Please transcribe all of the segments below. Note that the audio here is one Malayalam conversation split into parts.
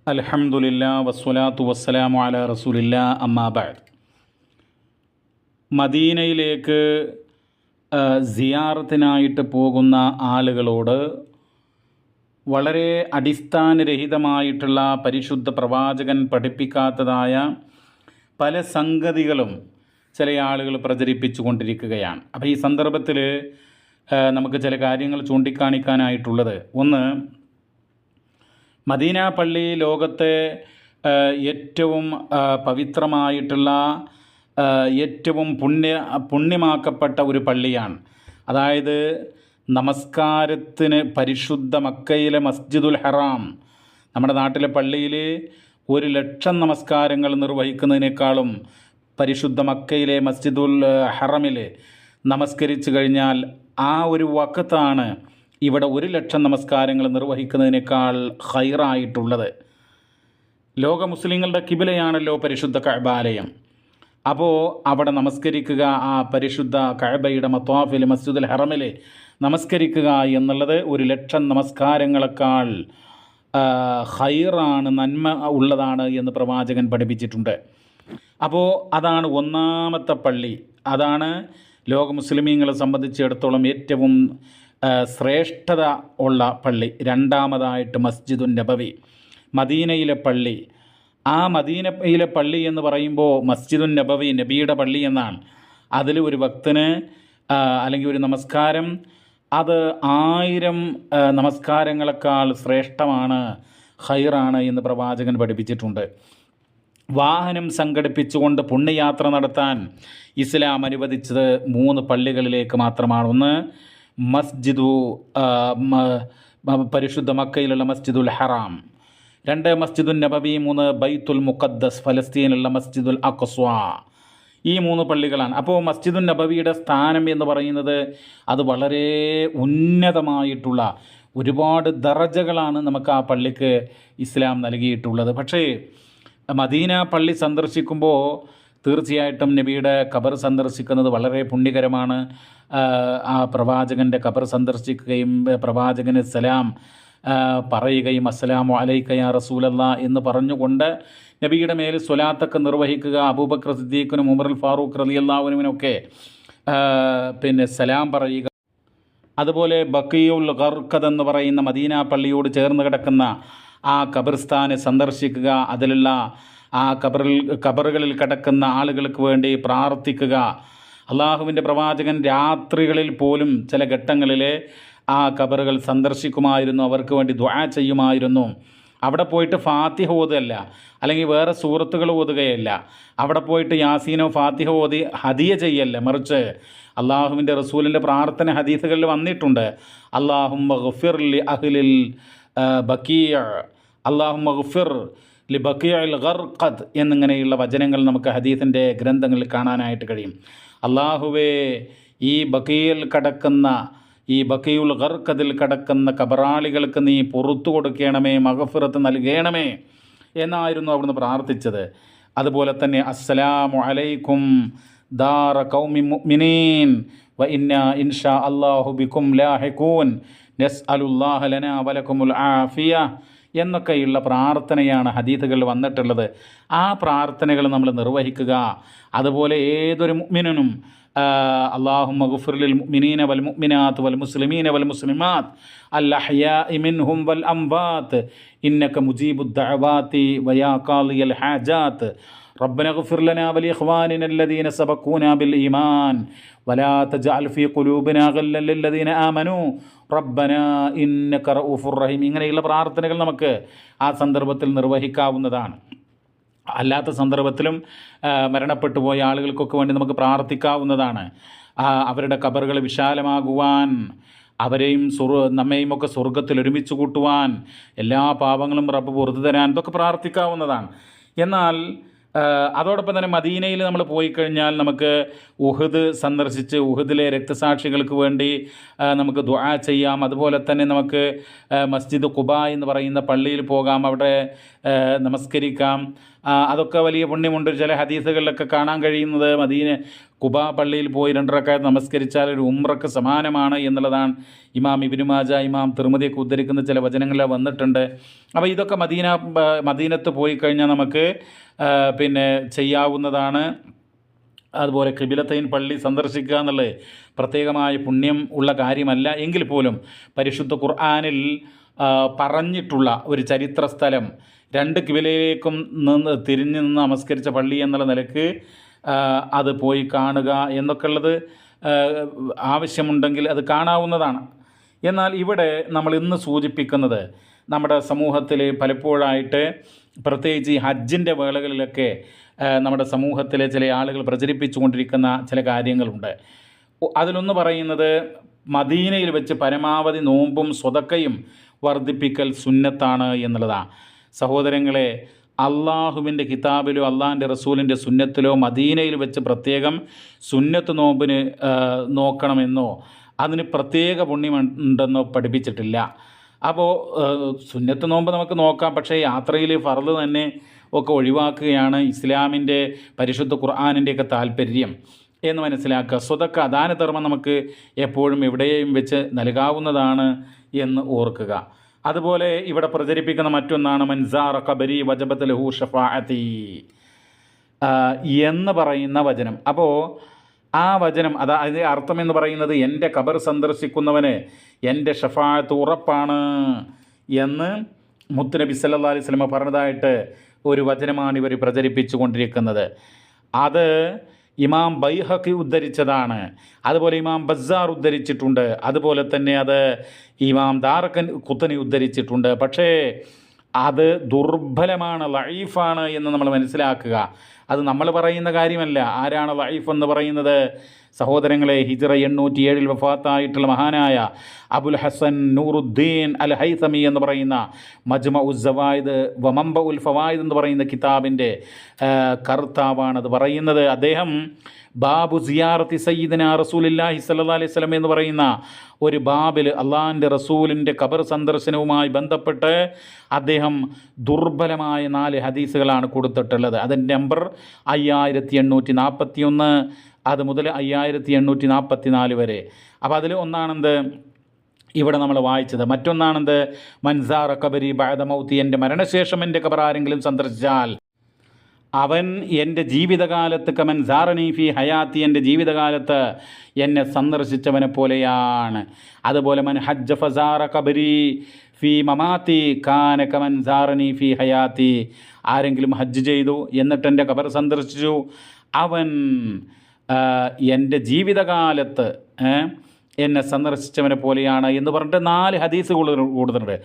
അൽഹംദുലില്ലാ വസ്സലാത്തു വസ്സലാമു അലാ റസൂലില്ലാ അമ്മാ ബഅദ്. മദീനയിലേക്ക് സിയാറത്തിനായിട്ട് പോകുന്ന ആളുകളോട് വളരെ അടിസ്ഥാനരഹിതമായിട്ടുള്ള പരിശുദ്ധ പ്രവാചകൻ പഠിപ്പിക്കാത്തതായ പല സംഗതികളും ചില ആളുകൾ പ്രചരിപ്പിച്ചു കൊണ്ടിരിക്കുകയാണ്. അപ്പോൾ ഈ സന്ദർഭത്തിൽ നമുക്ക് ചില കാര്യങ്ങൾ ചൂണ്ടിക്കാണിക്കാനായിട്ടുള്ളത്, ഒന്ന്, മദീന പള്ളി ലോകത്തെ ഏറ്റവും പവിത്രമായിട്ടുള്ള ഏറ്റവും പുണ്യമാക്കപ്പെട്ട ഒരു പള്ളിയാണ്. അതായത് നമസ്കാരത്തിന് പരിശുദ്ധ മക്കയിലെ മസ്ജിദുൽ ഹറാം, നമ്മുടെ നാട്ടിലെ പള്ളിയിൽ 1,00,000 നമസ്കാരങ്ങൾ നിർവഹിക്കുന്നതിനേക്കാളും പരിശുദ്ധ മക്കയിലെ മസ്ജിദുൽ ഹറമിൽ നമസ്കരിച്ചു കഴിഞ്ഞാൽ ആ ഒരു വഖത്താണ് ഇവിടെ 1,00,000 നമസ്കാരങ്ങൾ നിർവഹിക്കുന്നതിനേക്കാൾ ഖൈറായിട്ടുള്ളത്. ലോക മുസ്ലിങ്ങളുടെ കിബിലയാണല്ലോ പരിശുദ്ധ കഅബാലയം. അപ്പോൾ അവിടെ നമസ്കരിക്കുക, ആ പരിശുദ്ധ കഅബയുടെ മത്വാഫിൽ മസ്ജിദുൽ ഹറമിൽ നമസ്കരിക്കുക എന്നുള്ളത് 1,00,000 നമസ്കാരങ്ങളെക്കാൾ ഖൈറാണ്, നന്മ ഉള്ളതാണ് എന്ന് പ്രവാചകൻ പഠിപ്പിച്ചിട്ടുണ്ട്. അപ്പോൾ അതാണ് ഒന്നാമത്തെ പള്ളി, അതാണ് ലോക മുസ്ലിമീങ്ങളെ സംബന്ധിച്ചിടത്തോളം ഏറ്റവും ശ്രേഷ്ഠത ഉള്ള പള്ളി. രണ്ടാമതായിട്ട് മസ്ജിദുൻ നബവി, മദീനയിലെ പള്ളി. ആ മദീനയിലെ പള്ളി എന്ന് പറയുമ്പോൾ മസ്ജിദുൻ നബവി നബിയുടെ പള്ളി എന്നാണ്. അതിൽ ഒരു ഭക്തന് അല്ലെങ്കിൽ ഒരു നമസ്കാരം അത് 1000 നമസ്കാരങ്ങളെക്കാൾ ശ്രേഷ്ഠമാണ്, ഖൈറാണ് എന്ന് പ്രവാചകൻ പഠിപ്പിച്ചിട്ടുണ്ട്. വാഹനം സംഘടിപ്പിച്ചുകൊണ്ട് പുണ്യയാത്ര നടത്താൻ ഇസ്ലാം അനുവദിച്ചത് 3 പള്ളികളിലേക്ക് മാത്രമാണ്. ഒന്ന്, പരിശുദ്ധ മക്കയിലുള്ള മസ്ജിദുൽ ഹറാം. 2, മസ്ജിദുൽ നബവി. 3, ബൈത്തുൽ മുഖദ്ദസ്, ഫലസ്തീനിലുള്ള മസ്ജിദുൽ അഖ്സ. ഈ 3 പള്ളികളാണ്. അപ്പോൾ മസ്ജിദുൽ നബവിയുടെ സ്ഥാനം എന്ന് പറയുന്നത് അത് വളരെ ഉന്നതമായിട്ടുള്ള ഒരുപാട് ദറജകളാണ് നമുക്ക് ആ പള്ളിക്ക് ഇസ്ലാം നൽകിയിട്ടുള്ളത്. പക്ഷേ മദീന പള്ളി സന്ദർശിക്കുമ്പോൾ തീർച്ചയായിട്ടും നബിയുടെ ഖബർ സന്ദർശിക്കുന്നത് വളരെ പുണ്യകരമാണ്. ആ പ്രവാചകൻ്റെ ഖബർ സന്ദർശിക്കുകയും പ്രവാചകന് സലാം പറയുകയും അസ്സലാമു അലൈക യാ റസൂലല്ലാ എന്ന് പറഞ്ഞുകൊണ്ട് നബിയുടെ മേൽ സ്വലാത്തൊക്കെ നിർവഹിക്കുക. അബൂബക്കർ സിദ്ദീഖിനും ഉമറുൽ ഫാറൂഖ് റളിയല്ലാഹുവിനുമൊക്കെ സലാം പറയുക. അതുപോലെ ബഖീഉൽ ഗർഖദ് എന്ന് പറയുന്ന മദീന പള്ളിയോട് ചേർന്ന് കിടക്കുന്ന ആ ഖബർസ്ഥാനെ സന്ദർശിക്കുക. അതിലുള്ള ആ ഖബറുകളിൽ കിടക്കുന്ന ആളുകൾക്ക് വേണ്ടി പ്രാർത്ഥിക്കുക. അള്ളാഹുവിൻ്റെ പ്രവാചകൻ രാത്രികളിൽ പോലും ചില ഘട്ടങ്ങളിൽ ആ ഖബറുകൾ സന്ദർശിക്കുമായിരുന്നു, അവർക്ക് വേണ്ടി ദുആ ചെയ്യുമായിരുന്നു. അവിടെ പോയിട്ട് ഫാത്തിഹ ഓതുകയല്ല, അല്ലെങ്കിൽ വേറെ സൂറത്തുകൾ ഓതുകയല്ല, അവിടെ പോയിട്ട് യാസീനോ ഫാത്തിഹ ഓതി ഹദിയ ചെയ്യല്ല, മറിച്ച് അള്ളാഹുവിൻ്റെ റസൂലിൻ്റെ പ്രാർത്ഥന ഹദീസുകളിൽ വന്നിട്ടുണ്ട്. അല്ലാഹുമ്മ ഗഫിർ ലി അഹ്ലിൽ ബഖീഅ, അല്ലാഹുമ്മ ഗഫിർ ലി ബഖീഇൽ ഗർഖദ് എന്നിങ്ങനെയുള്ള വചനങ്ങൾ നമുക്ക് ഹദീസിൻ്റെ ഗ്രന്ഥങ്ങളിൽ കാണാനായിട്ട് കഴിയും. അള്ളാഹുവേ, ഈ ബഖീയിൽ കിടക്കുന്ന, ഈ ബഖീഉൽ ഗർഖദിൽ കിടക്കുന്ന ഖബറാളികൾക്ക് നീ പുറത്തു കൊടുക്കണമേ, മഗ്ഫിറത്ത് നൽകണമേ എന്നായിരുന്നു അവിടുന്ന് പ്രാർത്ഥിച്ചത്. അതുപോലെ തന്നെ അസ്സലാമു അലൈക്കും ദാറ ഖൗമി മുഅ്മിനീൻ വ ഇന്നാ ഇൻഷാ അല്ലാഹു ബിക്കും ലാഹിഖൂൻ നസ്അലുല്ലാഹ ലനാ വലക്കുമുൽ ആഫിയ എന്നൊക്കെയുള്ള പ്രാർത്ഥനയാണ് ഹദീസുകളിൽ വന്നിട്ടുള്ളത്. ആ പ്രാർത്ഥനകൾ നമ്മൾ നിർവഹിക്കുക. അതുപോലെ ഏതൊരു മുഅ്മിനും അല്ലാഹുമ്മ ഗഫിർ ലിൽ മുഅ്മിനീന വൽ മുഅ്മിനാത്ത് വൽ മുസ്ലിമീന വൽ മുസ്ലിമാത്ത് അൽ അഹ്യാഇ മിൻഹും വൽ അംവാത്ത് ഇന്നക മുജീബുദ് ദഅവാതി വയാ ഖാളിയൽ ഹാജാത്ത് റബ്ബന ഗഫിർ ലനാ വലി ഇഖ്വാനിന അല്ലദീന സബഖൂനാ ബിൽ ഈമാൻ വലാ തജഅൽ ഫീ ഖുലൂബിനാ ഗല്ലൻ ലില്ലദീന ആമനൂ റബ്ബനാ ഇന്നക റഊഫുർ റഹീം. ഇങ്ങനെയുള്ള പ്രാർത്ഥനകൾ നമുക്ക് ആ സന്ദർഭത്തിൽ നിർവഹിക്കാവുന്നതാണ്. അല്ലാത്ത സന്ദർഭത്തിലും മരണപ്പെട്ടു പോയ ആളുകൾക്കൊക്കെ വേണ്ടി നമുക്ക് പ്രാർത്ഥിക്കാവുന്നതാണ്. അവരുടെ ഖബറുകൾ വിശാലമാകുവാൻ, അവരെയും നമ്മയും ഒക്കെ സ്വർഗത്തിൽ ഒരുമിച്ച് കൂട്ടുവാൻ, എല്ലാ പാപങ്ങളും റബ്ബ് പുറത്തു തരാൻ, ഇതൊക്കെ പ്രാർത്ഥിക്കാവുന്നതാണ്. എന്നാൽ അതോടൊപ്പം തന്നെ മദീനയിൽ നമ്മൾ പോയി കഴിഞ്ഞാൽ നമുക്ക് ഉഹദ് സന്ദർശിച്ച് ഉഹദിലെ രക്തസാക്ഷികൾക്ക് വേണ്ടി നമുക്ക് ദുആ ചെയ്യാം. അതുപോലെ തന്നെ നമുക്ക് മസ്ജിദ് ഖുബ എന്ന് പറയുന്ന പള്ളിയിൽ പോകാം, അവിടെ നമസ്കരിക്കാം. അതൊക്കെ വലിയ പുണ്യമുണ്ട്. ചില ഹദീസുകളിലൊക്കെ കാണാൻ കഴിയുന്നത് കുബാ പള്ളിയിൽ പോയി 2 റക്അത്ത് നമസ്കരിച്ചാൽ ഒരു ഉംറക്ക് സമാനമാണ് എന്നുള്ളതാണ് ഇമാം ഇബ്നു മാജ, ഇമാം തിർമിദിയൊക്കെ ഉദ്ധരിക്കുന്ന ചില വചനങ്ങളിൽ വന്നിട്ടുണ്ട്. അപ്പോൾ ഇതൊക്കെ മദീനത്ത് പോയി കഴിഞ്ഞാൽ നമുക്ക് പിന്നെ ചെയ്യാവുന്നതാണ്. അതുപോലെ ഖിബിലത്തൈൻ പള്ളി സന്ദർശിക്കുക എന്നുള്ളത് പ്രത്യേകമായ പുണ്യം ഉള്ള കാര്യമല്ല എങ്കിൽ പോലും പരിശുദ്ധ ഖുർആനിൽ പറഞ്ഞിട്ടുള്ള ഒരു ചരിത്ര സ്ഥലം 2 കിബിലയിലേക്കും തിരിഞ്ഞു നിന്ന് നമസ്കരിച്ച പള്ളി എന്നുള്ള നിലക്ക് അത് പോയി കാണുക എന്നൊക്കെ ഉള്ളത് ആവശ്യമുണ്ടെങ്കിൽ അത് കാണാവുന്നതാണ്. എന്നാൽ ഇവിടെ നമ്മൾ ഇന്ന് സൂചിപ്പിക്കുന്നത് നമ്മുടെ സമൂഹത്തിൽ പലപ്പോഴായിട്ട് പ്രത്യേകിച്ച് ഈ ഹജ്ജിൻ്റെ വേളകളിലൊക്കെ നമ്മുടെ സമൂഹത്തിലെ ചില ആളുകൾ പ്രചരിപ്പിച്ചുകൊണ്ടിരിക്കുന്ന ചില കാര്യങ്ങളുണ്ട്. അതിലൊന്ന് പറയുന്നത് മദീനയിൽ വെച്ച് പരമാവധി നോമ്പും സ്വതക്കയും വർദ്ധിപ്പിക്കൽ സുന്നത്താണ് എന്നുള്ളതാണ്. സഹോദരങ്ങളെ, അള്ളാഹുവിൻ്റെ കിതാബിലോ അള്ളാഹിൻ്റെ റസൂലിൻ്റെ സുന്നത്തിലോ മദീനയിൽ വെച്ച് പ്രത്യേകം സുന്നത്ത് നോമ്പിന് നോക്കണമെന്നോ അതിന് പ്രത്യേക പുണ്യമുണ്ടെന്നോ പഠിപ്പിച്ചിട്ടില്ല. അപ്പോൾ സുന്നത്ത് നോമ്പ് നമുക്ക് നോക്കാം, പക്ഷേ യാത്രയിൽ ഫർള് തന്നെ ഒക്കെ ഒഴിവാക്കുകയാണ് ഇസ്ലാമിൻ്റെ പരിശുദ്ധ ഖുർആനിൻ്റെയൊക്കെ താല്പര്യം എന്ന് മനസ്സിലാക്കുക. സ്വതക്ക ദാനധർമ്മം നമുക്ക് എപ്പോഴും എവിടെയും വെച്ച് നൽകാവുന്നതാണ് എന്ന് ഓർക്കുക. അതുപോലെ ഇവിടെ പ്രചരിപ്പിക്കുന്ന മറ്റൊന്നാണ് മൻസാറ ഖബരി വജബത്ത് ലഹു ഷഫാഅത്തി എന്ന് പറയുന്ന വചനം. അപ്പോൾ ആ വചനം അതായത് അർത്ഥം എന്ന് പറയുന്നത് എൻ്റെ ഖബർ സന്ദർശിക്കുന്നവന് എൻ്റെ ഷഫാഅത്ത് ഉറപ്പാണ് എന്ന് മുത്തുനബി സല്ലല്ലാഹു അലൈഹി വസല്ലം പറഞ്ഞതായിട്ട് ഒരു വചനമാണ് ഇവർ പ്രചരിപ്പിച്ചു കൊണ്ടിരിക്കുന്നത്. അത് ഇമാം ബൈഹഖി ഉദ്ധരിച്ചതാണ്. അതുപോലെ ഇമാം ബസ്സാർ ഉദ്ധരിച്ചിട്ടുണ്ട്. അതുപോലെ തന്നെ അത് ഇമാം ദാറഖുത്നി ഉദ്ധരിച്ചിട്ടുണ്ട്. പക്ഷേ അത് ദുർബലമാണ്, ലഈഫാണ് എന്ന് നമ്മൾ മനസ്സിലാക്കുക. അത് നമ്മൾ പറയുന്ന കാര്യമല്ല. ആരാണ് ലഈഫ് എന്ന് പറയുന്നത്? സഹോദരങ്ങളെ, ഹിജ്റ 807 വഫാത്തായിട്ടുള്ള മഹാനായ അബുൽ ഹസൻ നൂറുദ്ദീൻ അൽ ഹൈതമി എന്ന് പറയുന്ന മജ്മഉസ് സവായിദ് വ മംബഉൽ ഫവായിദ് എന്ന് പറയുന്ന കിതാബിൻ്റെ കർത്താവാണത് പറയുന്നത്. അദ്ദേഹം ബാബു സിയാറത്തി സയ്യിദിന റസൂലുള്ളാഹി സ്വല്ലല്ലാഹി അലൈഹി വസല്ലം എന്ന് പറയുന്ന ഒരു ബാബിൽ അള്ളാഹിൻ്റെ റസൂലിൻ്റെ ഖബർ സന്ദർശനവുമായി ബന്ധപ്പെട്ട് അദ്ദേഹം ദുർബലമായ 4 ഹദീസുകളാണ് കൊടുത്തിട്ടുള്ളത്. അതിൻ്റെ നമ്പർ 5841 അത് മുതൽ 5844 വരെ. അപ്പോൾ അതിൽ ഒന്നാണെന്ത് ഇവിടെ നമ്മൾ വായിച്ചത്. മറ്റൊന്നാണെന്ത് മൻസാറ ഖബരി ബഅദ മൗതി, എൻ്റെ മരണശേഷം എൻ്റെ ഖബർ ആരെങ്കിലും സന്ദർശിച്ചാൽ അവൻ എൻ്റെ ജീവിതകാലത്ത് കമൻ സാറനി ഫി ഹയാത്തി, എൻ്റെ ജീവിതകാലത്ത് എന്നെ സന്ദർശിച്ചവനെ പോലെയാണ്. അതുപോലെ മൻ ഹജ്ജ ഫസാറ ഖബരി ഫി മമാത്തി കാന കമൻ സാറനി ഫി ഹയാത്തി, ആരെങ്കിലും ഹജ്ജ് ചെയ്തു എന്നിട്ട് എൻ്റെ ഖബർ സന്ദർശിച്ചു അവൻ എൻ്റെ ജീവിതകാലത്ത് എന്നെ സന്ദർശിച്ചവനെ പോലെയാണ് എന്ന് പറഞ്ഞിട്ട് 4 ഹദീസ് കൂടുതലുണ്ട്.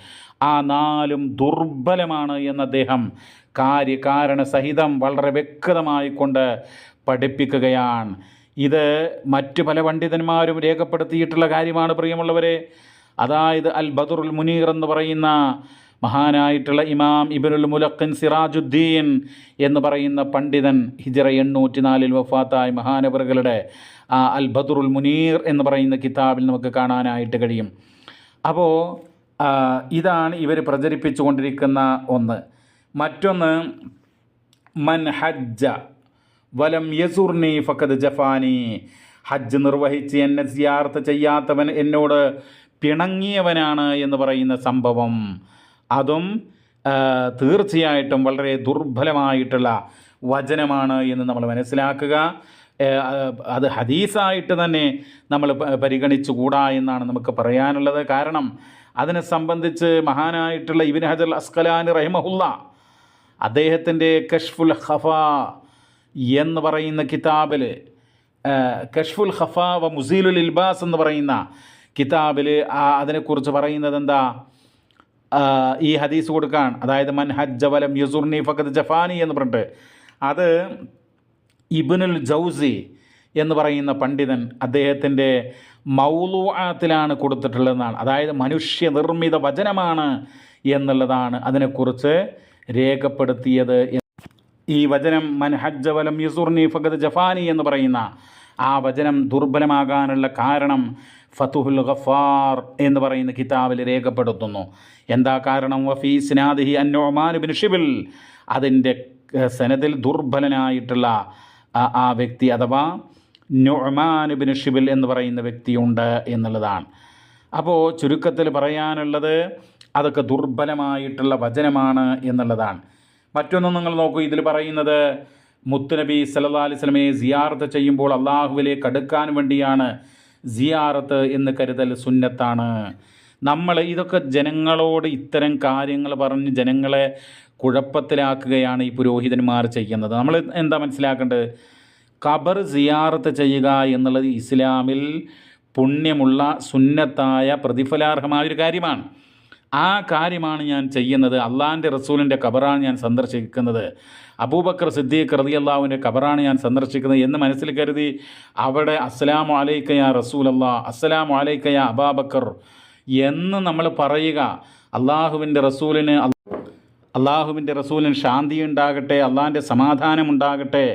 ആ 4ഉം ദുർബലമാണ് എന്ന് അദ്ദേഹം കാര്യകാരണ സഹിതം വളരെ വ്യക്തമായി കൊണ്ട് പഠിപ്പിക്കുകയാണ്. ഇത് മറ്റു പല പണ്ഡിതന്മാരും രേഖപ്പെടുത്തിയിട്ടുള്ള കാര്യമാണ് പ്രിയമുള്ളവരെ. അതായത് അൽ ബദറുൽ മുനീർ എന്ന് പറയുന്ന മഹാനായിട്ടുള്ള ഇമാം ഇബ്നുൽ മുലഖിൻ സിറാജുദ്ദീൻ എന്ന് പറയുന്ന പണ്ഡിതൻ ഹിജ്റ 804 വഫാത്തായ മഹാനവറുകളുടെ അൽ ബദറുൽ മുനീർ എന്ന് പറയുന്ന കിതാബിൽ നമുക്ക് കാണാനായിട്ട് കഴിയും. അപ്പോൾ ഇതാണ് ഇവർ പ്രചരിപ്പിച്ചു കൊണ്ടിരിക്കുന്ന ഒന്ന്. മറ്റൊന്ന് മൻ ഹജ്ജ വലം യസുർനി ഫഖദ് ജഫാനി, ഹജ്ജ് നിർവഹിച്ച് എന്നെ സിയാറത്ത് ചെയ്യാത്തവൻ എന്നോട് പിണങ്ങിയവനാണ് എന്ന് പറയുന്ന സംഭവം. അതും തീർച്ചയായിട്ടും വളരെ ദുർബലമായിട്ടുള്ള വചനമാണ് എന്ന് നമ്മൾ മനസ്സിലാക്കുക. അത് ഹദീസായിട്ട് തന്നെ നമ്മൾ പരിഗണിച്ചുകൂടാ എന്നാണ് നമുക്ക് പറയാനുള്ളത്. കാരണം അതിനെ സംബന്ധിച്ച് മഹാനായിട്ടുള്ള ഇബ്നു ഹജർ അസ്ഖലാനി റഹിമഹുല്ല അദ്ദേഹത്തിൻ്റെ കശ്ഫുൽ ഖഫ എന്ന് പറയുന്ന കിതാബിൽ, കശ്ഫുൽ ഖഫ വ മുസീലുൽ ഇൽബാസ് എന്ന് പറയുന്ന കിതാബിൽ അതിനെക്കുറിച്ച് പറയുന്നത് എന്താ? ഈ ഹദീസ് കൊടുക്കാൻ, അതായത് മൻ ഹജ്ജ വലം യസുർനി ഫഖദ് ജഫാനി എന്ന് പറഞ്ഞിട്ട് അത് ഇബ്നുൽ ജൗസി എന്ന് പറയുന്ന പണ്ഡിതൻ അദ്ദേഹത്തിൻ്റെ മൗലൂആത്തിലാണ് കൊടുത്തിട്ടുള്ളതെന്നാണ്. അതായത് മനുഷ്യനിർമ്മിത വചനമാണ് എന്നുള്ളതാണ് അതിനെക്കുറിച്ച് രേഖപ്പെടുത്തിയത്. ഈ വചനം മൻ ഹജ്ജ വലം യസുർനി ഫഖദ് ജഫാനി എന്ന് പറയുന്ന ആ വചനം ദുർബലമാകാനുള്ള കാരണം ഫതുഹുൽ ഗഫാർ എന്ന് പറയുന്ന കിതാബിൽ രേഖപ്പെടുത്തുന്നു. എന്താ കാരണം? വഫീ ഇസ്നാദിഹി അൻ നുഅ്മാൻ ഇബ്നു ഷിബിൽ, അതിൻ്റെ സനദിൽ ദുർബലനായിട്ടുള്ള ആ വ്യക്തി അഥവാ നുഅ്മാൻ ഇബ്നു ഷിബിൽ എന്ന് പറയുന്ന വ്യക്തിയുണ്ട് എന്നുള്ളതാണ്. അപ്പോൾ ചുരുക്കത്തിൽ പറയാനുള്ളത് അതൊക്കെ ദുർബലമായിട്ടുള്ള വചനമാണ് എന്നുള്ളതാണ്. മറ്റൊന്ന് നിങ്ങൾ നോക്കൂ, ഇതിൽ പറയുന്നത് മുത്തുനബി സല്ലല്ലാഹു അലൈഹി വസല്ലമയെ സിയാറത്ത് ചെയ്യുമ്പോൾ അള്ളാഹുവിലേക്ക് അടുക്കാൻ വേണ്ടിയാണ് സിയാറത്ത് എന്ന് കരുതൽ സുന്നത്താണ്. നമ്മൾ ഇതൊക്കെ ജനങ്ങളോട് ഇത്തരം കാര്യങ്ങൾ പറഞ്ഞ് ജനങ്ങളെ കുഴപ്പത്തിലാക്കുകയാണ് ഈ പുരോഹിതന്മാർ ചെയ്യുന്നത്. നമ്മൾ എന്താ മനസ്സിലാക്കേണ്ടത്? ഖബർ സിയാറത്ത് ചെയ്യുക എന്നുള്ളത് ഇസ്ലാമിൽ പുണ്യമുള്ള സുന്നത്തായ പ്രതിഫലാർഹമായൊരു കാര്യമാണ്. ആ കാര്യമാണ് ഞാൻ ചെയ്യുന്നത്. അള്ളാഹിൻ്റെ റസൂലിൻ്റെ ഖബറാണ് ഞാൻ സന്ദർശിക്കുന്നത്, അബൂബക്കർ സിദ്ദീഖ് റളിയല്ലാഹുവിൻ്റെ ഖബറാണ് ഞാൻ സന്ദർശിക്കുന്നത് എന്ന് മനസ്സിൽ കരുതി അവിടെ അസ്സലാമു അലൈക യാ റസൂലല്ലാഹ്, അസ്സലാമു അലൈക യാ അബൂബക്കർ എന്ന് നമ്മൾ പറയുക. അള്ളാഹുവിൻ്റെ റസൂലിന് ശാന്തി ഉണ്ടാകട്ടെ, അള്ളാഹിൻ്റെ സമാധാനം ഉണ്ടാകട്ടെ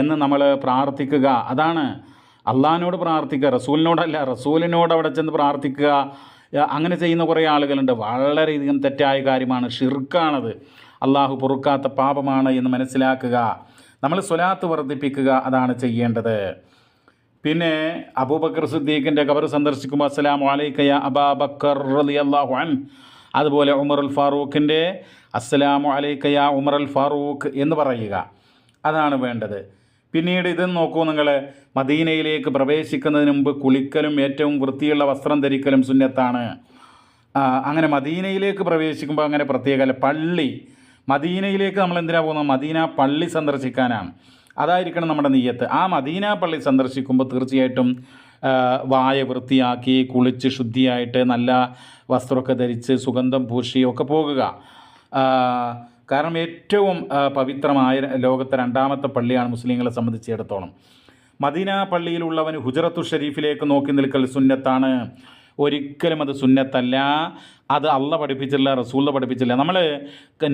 എന്ന് നമ്മൾ പ്രാർത്ഥിക്കുക. അതാണ് അള്ളാഹിനോട് പ്രാർത്ഥിക്കുക, റസൂലിനോടല്ല. റസൂലിനോട് അവിടെ ചെന്ന് പ്രാർത്ഥിക്കുക, അങ്ങനെ ചെയ്യുന്ന കുറേ ആളുകളുണ്ട്. വളരെയധികം തെറ്റായ കാര്യമാണ്, ഷിർക്കാണത്, അള്ളാഹു പൊറുക്കാത്ത പാപമാണ് എന്ന് മനസ്സിലാക്കുക. നമ്മൾ സ്വലാത്ത് വർദ്ധിപ്പിക്കുക, അതാണ് ചെയ്യേണ്ടത്. പിന്നെ അബൂബക്കർ സിദ്ദീഖിൻ്റെ ഖബർ സന്ദർശിക്കുമ്പോൾ അസ്സലാമു അലൈക യാ അബൂബക്കർ റളിയല്ലാഹു അൻഹു, അതുപോലെ ഉമറുൽ ഫാറൂഖിൻ്റെ അസ്സലാമു അലൈക യാ ഉമറുൽ ഫാറൂഖ് എന്ന് പറയുക, അതാണ് വേണ്ടത്. പിന്നീട് ഇത് നോക്കൂ നിങ്ങൾ, മദീനയിലേക്ക് പ്രവേശിക്കുന്നതിന് മുമ്പ് കുളിക്കലും ഏറ്റവും വൃത്തിയുള്ള വസ്ത്രം ധരിക്കലും സുന്നത്താണ്. അങ്ങനെ മദീനയിലേക്ക് പ്രവേശിക്കുമ്പോൾ അങ്ങനെ പ്രത്യേകമല്ല. പള്ളി, മദീനയിലേക്ക് നമ്മൾ എന്തിനാണ് പോകുന്നത്? മദീന പള്ളി സന്ദർശിക്കാനാണ്. അതായിരിക്കണം നമ്മുടെ നിയ്യത്ത്. ആ മദീന പള്ളി സന്ദർശിക്കുമ്പോൾ തീർച്ചയായിട്ടും വായ വൃത്തിയാക്കി കുളിച്ച് ശുദ്ധിയായിട്ട് നല്ല വസ്ത്രമൊക്കെ ധരിച്ച് സുഗന്ധം പൂശിയൊക്കെ പോകുക. കാരണം ഏറ്റവും പവിത്രമായ ലോകത്തെ രണ്ടാമത്തെ പള്ളിയാണ് മുസ്ലിങ്ങളെ സംബന്ധിച്ചിടത്തോളം. മദീന പള്ളിയിലുള്ളവന് ഹുജറത്തു ഷരീഫിലേക്ക് നോക്കി നിൽക്കൽ സുന്നത്താണ്. ഒരിക്കലും അത് സുന്നത്തല്ല, അത് അള്ള പഠിപ്പിച്ചില്ല, റസൂൽ പഠിപ്പിച്ചില്ല. നമ്മൾ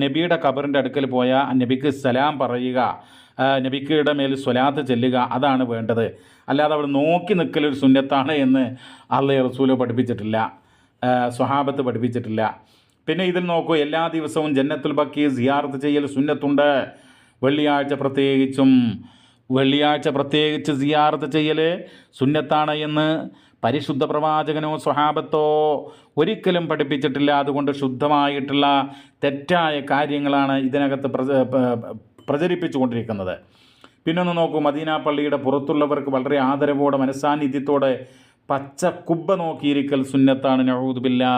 നബിയുടെ ഖബറിൻ്റെ അടുക്കൽ പോയാൽ നബിക്ക് സലാം പറയുക, നബിക്കയുടെ മേൽ സ്വലാത്ത് ചെല്ലുക, അതാണ് വേണ്ടത്. അല്ലാതെ അവിടെ നോക്കി നിൽക്കലൊരു സുന്നത്താണ് എന്ന് അള്ള റസൂൽ പഠിപ്പിച്ചിട്ടില്ല, സ്വഹാബത്ത് പഠിപ്പിച്ചിട്ടില്ല. പിന്നെ ഇതിൽ നോക്കൂ, എല്ലാ ദിവസവും ജന്നത്തുൽ ബഖി സിയാറത്ത് ചെയ്യൽ സുന്നത്തുണ്ട്. വെള്ളിയാഴ്ച പ്രത്യേകിച്ച് സിയാറത്ത് ചെയ്യൽ സുന്നത്താണ് എന്ന് പരിശുദ്ധ പ്രവാചകനോ സ്വഹാബത്തോ ഒരിക്കലും പഠിപ്പിച്ചിട്ടില്ല. അതുകൊണ്ട് ശുദ്ധമായിട്ടുള്ള തെറ്റായ കാര്യങ്ങളാണ് ഇതിനകത്ത് പ്രചരിപ്പിച്ചു കൊണ്ടിരിക്കുന്നത്. പിന്നൊന്ന് നോക്കൂ, മദീന പള്ളിയുടെ പുറത്തുള്ളവർക്ക് വളരെ ആദരവോടെ മനസ്സാന്നിധ്യത്തോടെ പച്ച കുബ്ബ നോക്കിയിരിക്കൽ സുന്നത്താണ്. നഊദു ബില്ലാ.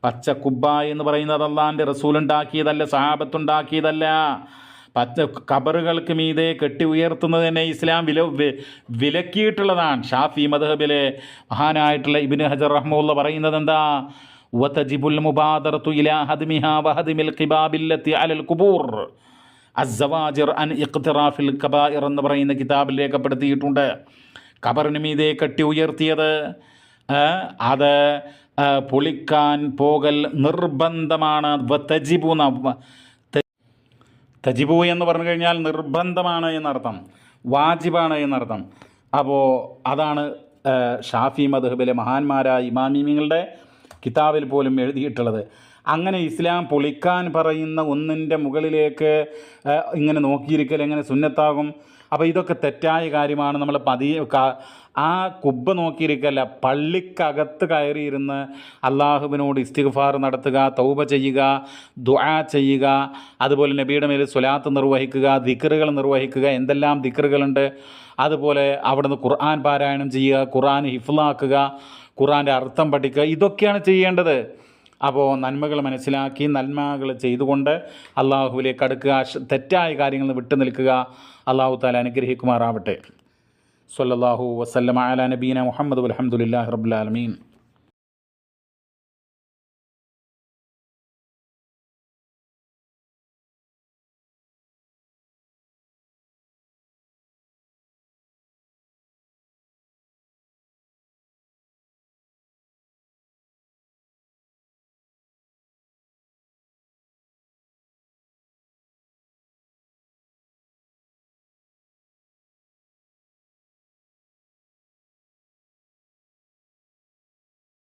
പച്ച കുബ്ബ എന്ന് പറയുന്നത് അള്ളാഹിൻ്റെ റസൂലുണ്ടാക്കിയതല്ല, സഹാബത്തുണ്ടാക്കിയതല്ല. പച്ച ഖബറുകൾക്ക് മീതെ കെട്ടി ഉയർത്തുന്നത് തന്നെ ഇസ്ലാം വിലക്കിയിട്ടുള്ളതാണ്. ഷാഫി മദ്ഹബിലെ മഹാനായിട്ടുള്ള ഇബ്നു ഹജർ റഹ്മത്തുള്ളാഹി പറയുന്നത് എന്താ? വതജിബുൽ മുബാദറതു ഇലാ ഹദ്മിഹാ വഹദ്മിൽ ഖിബാബില്ലത്തി അലൽ ഖുബൂർ അസ്സവാജിർ അൻ ഇഖ്തിറാഫിൽ കബായിർ എന്ന് പറയുന്ന കിതാബിൽ രേഖപ്പെടുത്തിയിട്ടുണ്ട്. ഖബറിന് മീതെ കെട്ടി ഉയർത്തിയത് അത് പൊളിക്കാൻ പോകൽ നിർബന്ധമാണ്. തജിബു എന്ന് പറഞ്ഞു കഴിഞ്ഞാൽ നിർബന്ധമാണ് എന്നർത്ഥം, വാജിബാണ് എന്നർത്ഥം. അപ്പോൾ അതാണ് ഷാഫി മദ്ഹബിലെ മഹാന്മാരായ ഇമാമിങ്ങളുടെ കിതാബിൽ പോലും എഴുതിയിട്ടുള്ളത്. അങ്ങനെ ഇസ്ലാം പൊളിക്കാൻ പറയുന്ന ഒന്നിൻ്റെ മുകളിലേക്ക് ഇങ്ങനെ നോക്കിയിരിക്കൽ എങ്ങനെ സുന്നത്താകും? അപ്പോൾ ഇതൊക്കെ തെറ്റായ കാര്യമാണ്. നമ്മൾ ആ കുബ്ബ നോക്കിയിരിക്കല്ല, പള്ളിക്കകത്ത് കയറിയിരുന്ന് അള്ളാഹുവിനോട് ഇസ്തിഗ്ഫാർ നടത്തുക, തൗബ ചെയ്യുക, ദുആ ചെയ്യുക, അതുപോലെ നബിയുടെ മേൽ സ്വലാത്ത് നിർവഹിക്കുക, ദിക്റുകൾ നിർവഹിക്കുക. എന്തെല്ലാം ദിക്റുകളുണ്ട്! അതുപോലെ അവിടുന്ന് ഖുർആൻ പാരായണം ചെയ്യുക, ഖുർആൻ ഹിഫ്ളാക്കുക, ഖുർആൻ്റെ അർത്ഥം പഠിക്കുക, ഇതൊക്കെയാണ് ചെയ്യേണ്ടത്. അപ്പോൾ നന്മകൾ മനസ്സിലാക്കി നന്മകൾ ചെയ്തുകൊണ്ട് അള്ളാഹുവിലേക്ക് അടുക്കുക, തെറ്റായ കാര്യങ്ങൾ വിട്ടു നിൽക്കുക. അള്ളാഹു തആല അനുഗ്രഹിക്കുമാറാവട്ടെ. സ്വല്ലല്ലാഹു വസല്ലമ അലാ നബീന മുഹമ്മദ് വൽഹംദുലില്ലാഹി റബ്ബിൽ ആലമീൻ.